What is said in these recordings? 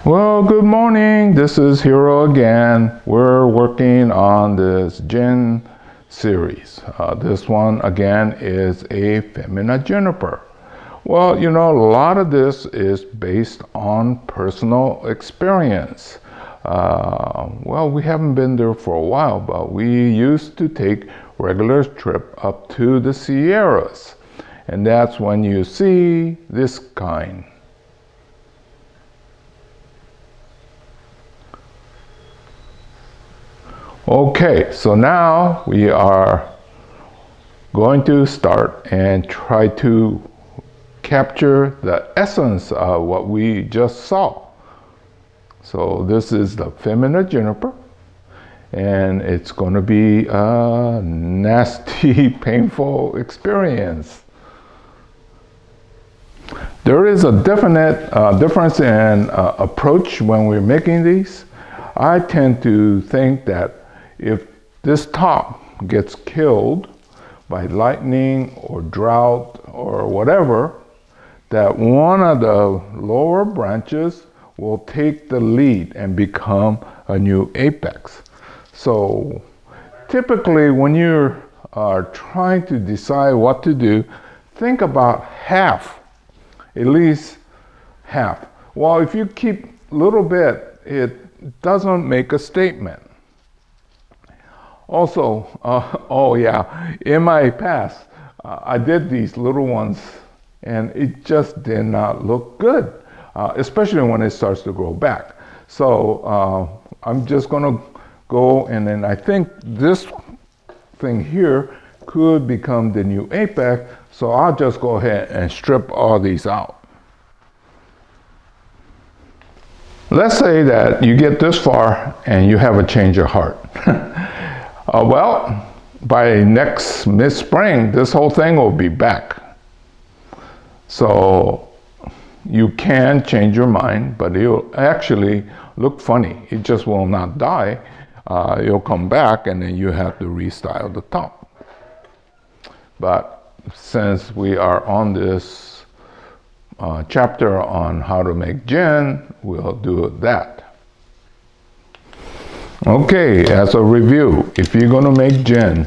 Well, good morning. This is Hero again. We're working on this gin series. This one again is a Foemina Juniper. Well, a lot of this is based on personal experience. Well, we haven't been there for a while, but we used to take regular trip up to the Sierras. And that's when you see this kind. Okay, so now we are going to start and try to capture the essence of what we just saw. So this is the Foemina Juniper, and it's going to be a nasty, painful experience. There is a definite difference in approach when we're making these. I tend to think that if this top gets killed by lightning or drought or whatever, that one of the lower branches will take the lead and become a new apex. So typically when you are trying to decide what to do, think about half, at least half. Well, if you keep a little bit, it doesn't make a statement. Also, oh yeah, in my past, I did these little ones and it just did not look good, especially when it starts to grow back. So I'm just gonna go, and then I think this thing here could become the new apex, so I'll just go ahead and strip all these out. Let's say that you get this far and you have a change of heart. Well, by next mid-spring, this whole thing will be back. So you can change your mind, but it'll actually look funny. It just will not die. It'll come back, and then you have to restyle the top. But since we are on this chapter on how to make gin, we'll do that. Okay, as a review, if you're going to make gin,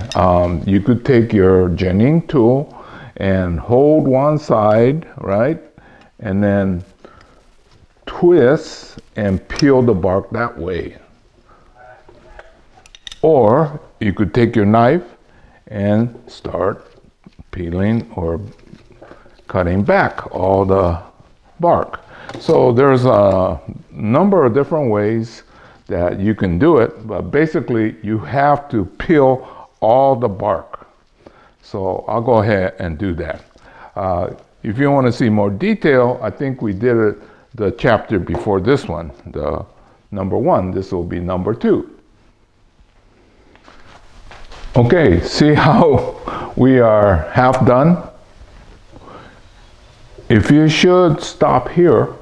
you could take your ginning tool and hold one side, right? And then twist and peel the bark that way. Or you could take your knife and start peeling or cutting back all the bark. So there's a number of different ways that you can do it, but basically you have to peel all the bark. So I'll go ahead and do that. If you want to see more detail, I think we did it the chapter before this one, the number 1. This will be number 2. Okay, see how we are half done? If you should stop here,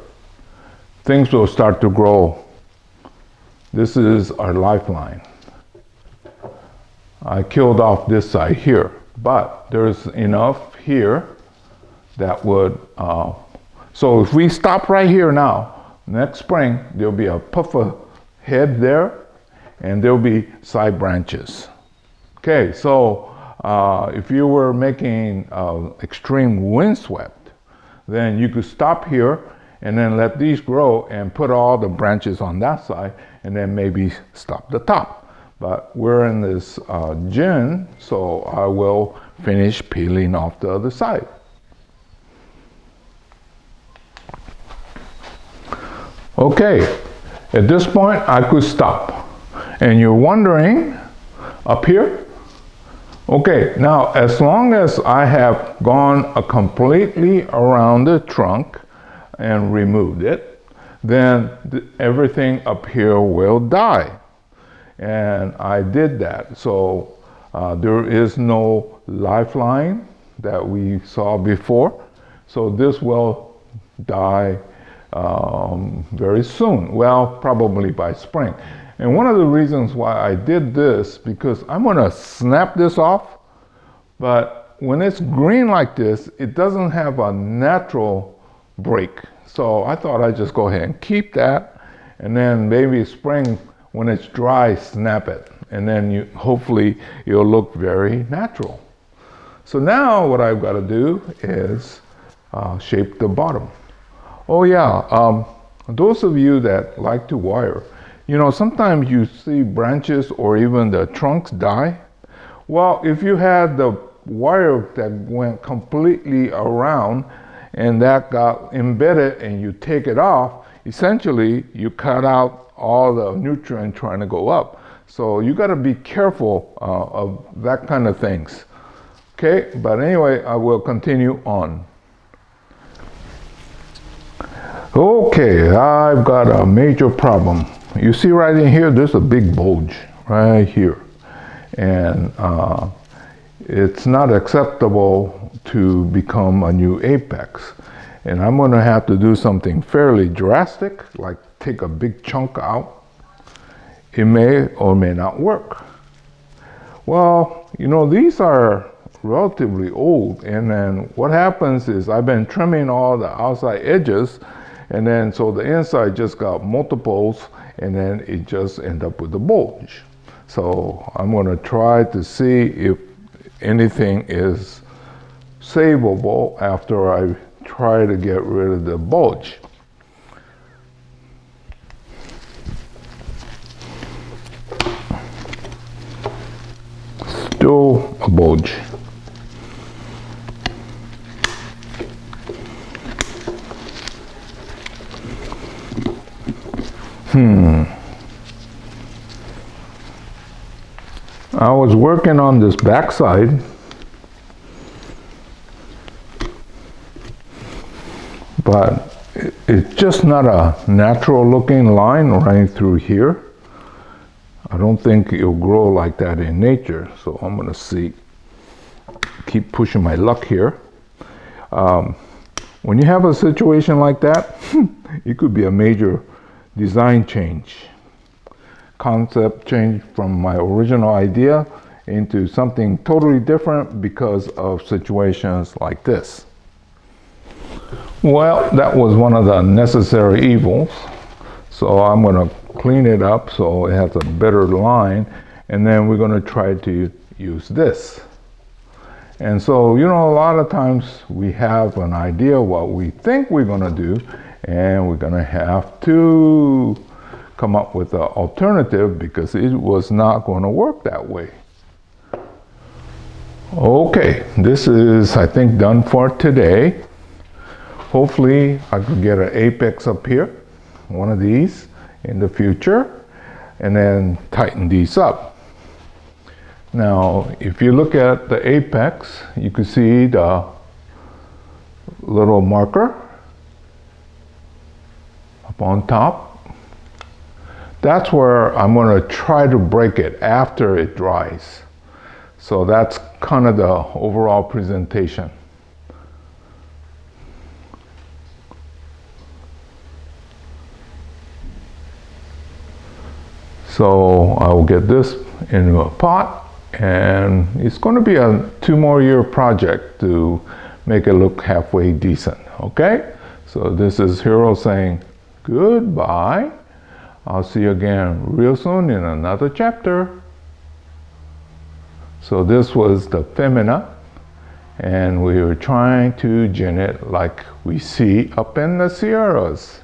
things will start to grow. This is our lifeline. I killed off this side here, but there's enough here that would, so if we stop right here now, next spring, there'll be a puff of head there, and there'll be side branches. Okay, so if you were making extreme windswept, then you could stop here and then let these grow and put all the branches on that side, and then maybe stop the top. But we're in this gin, so I will finish peeling off the other side. Okay, at this point I could stop. And you're wondering, up here? Okay, now as long as I have gone completely around the trunk and removed it, then everything up here will die. And I did that. So there is no lifeline that we saw before. So this will die very soon. Well, probably by spring. And one of the reasons why I did this, because I'm going to snap this off, but when it's green like this, it doesn't have a natural break. So I thought I'd just go ahead and keep that, and then maybe spring when it's dry, snap it, and then hopefully it'll look very natural. So now what I've got to do is shape the bottom. Oh yeah, those of you that like to wire, you know, sometimes you see branches or even the trunks die. Well, if you had the wire that went completely around and that got embedded and you take it off, essentially you cut out all the nutrient trying to go up. So you got to be careful of that kind of things. Okay, but anyway, I will continue on. Okay, I've got a major problem. You see right in here, there's a big bulge right here. And it's not acceptable to become a new apex. And I'm going to have to do something fairly drastic, like take a big chunk out. It may or may not work. Well, you know, these are relatively old, and then what happens is I've been trimming all the outside edges, and then so the inside just got multiples, and then it just end up with a bulge. So I'm going to try to see if anything is savable after I try to get rid of the bulge. Still a bulge. I was working on this backside, but it's just not a natural looking line running through here. I don't think it'll grow like that in nature, so I'm gonna see, keep pushing my luck here. When you have a situation like that, it could be a major design change. Concept change from my original idea into something totally different because of situations like this. Well, that was one of the necessary evils. So I'm going to clean it up so it has a better line, and then we're going to try to use this. And so, you know, a lot of times we have an idea what we think we're going to do, and we're going to have to come up with an alternative because it was not going to work that way. Okay, this is, I think, done for today. Hopefully I could get an apex up here, one of these in the future, and then tighten these up. Now, if you look at the apex, you can see the little marker up on top. That's where I'm going to try to break it after it dries. So that's kind of the overall presentation. So I will get this into a pot, and it's going to be a 2 more year project to make it look halfway decent. Okay, so this is Hiro saying goodbye. I'll see you again real soon in another chapter. So this was the Foemina, and we were trying to gin it like we see up in the Sierras.